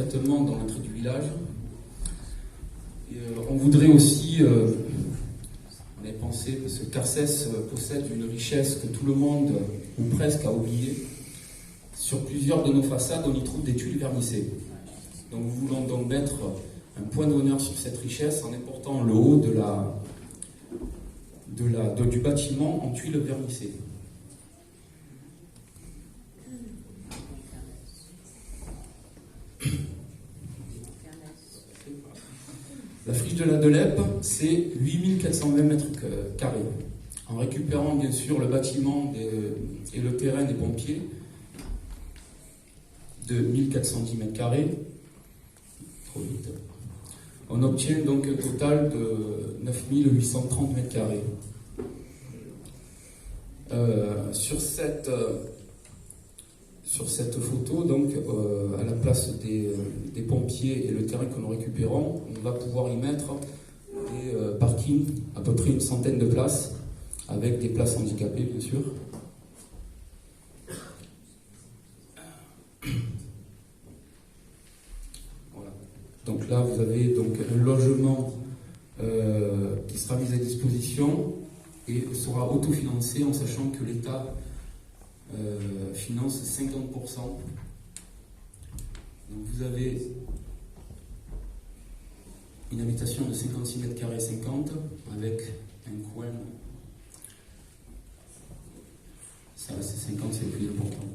concrètement dans l'entrée du village. Et, on voudrait aussi, on avait pensé, parce que Carcès possède une richesse que tout le monde, ou presque, a oubliée. Sur plusieurs de nos façades, on y trouve des tuiles vernissées. Donc nous voulons donc mettre un point d'honneur sur cette richesse en important le haut du bâtiment en tuiles vernissées. La friche de la Delep, c'est 8420 mètres carrés. En récupérant bien sûr le bâtiment et le terrain des pompiers de 1410 mètres carrés, trop vite, on obtient donc un total de 9830 mètres carrés. Sur cette photo, donc, à la place des pompiers et le terrain que nous récupérons, on va pouvoir y mettre des parkings, à peu près une centaine de places, avec des places handicapées, bien sûr. Voilà. Donc là, vous avez donc un logement qui sera mis à disposition et sera autofinancé en sachant que l'État finance 50%. Donc vous avez une habitation de 56 mètres carrés 50 avec un coin. Ça c'est 50, c'est le plus important.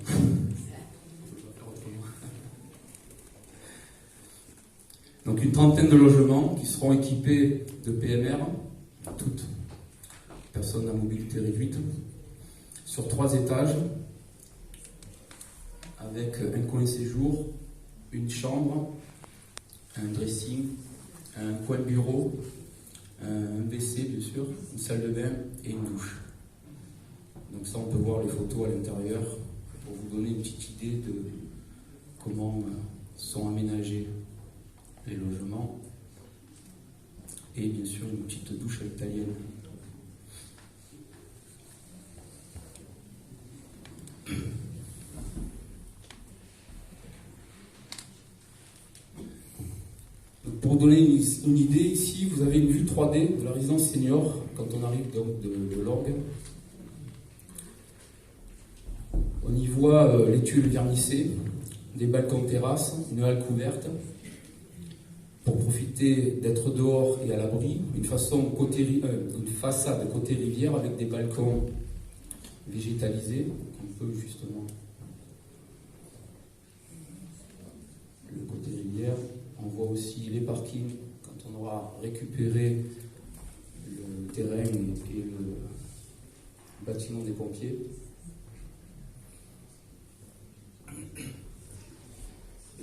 Donc une trentaine de logements qui seront équipés de PMR, toutes personnes à mobilité réduite, sur 3 étages, avec un coin séjour, une chambre, un dressing, un coin bureau, un WC bien sûr, une salle de bain et une douche. Donc ça on peut voir les photos à l'intérieur pour vous donner une petite idée de comment sont aménagés les logements. Et bien sûr une petite douche à l'italienne. Pour vous donner une idée, ici, vous avez une vue 3D de la résidence senior quand on arrive donc de l'orgue. On y voit les tuiles vernissées, des balcons terrasses, une halle couverte pour profiter d'être dehors et à l'abri, une façade côté rivière avec des balcons végétalisés. On peut justement le côté rivière. On voit aussi les parkings quand on aura récupéré le terrain et le bâtiment des pompiers.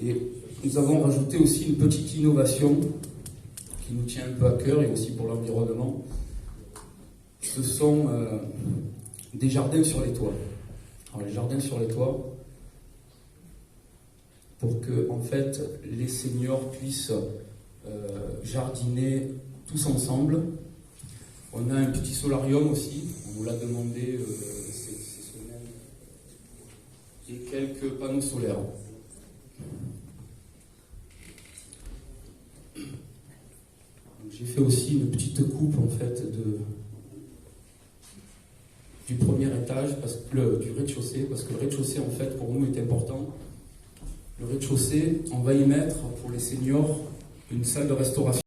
Et nous avons rajouté aussi une petite innovation qui nous tient un peu à cœur et aussi pour l'environnement. Ce sont des jardins sur les toits. Alors les jardins sur les toits, pour que en fait les seniors puissent jardiner tous ensemble. On a un petit solarium aussi, on nous l'a demandé ces semaines, et quelques panneaux solaires. J'ai fait aussi une petite coupe en fait du premier étage, du rez-de-chaussée, parce que le rez-de-chaussée en fait pour nous est important. Le rez-de-chaussée, on va y mettre pour les seniors une salle de restauration.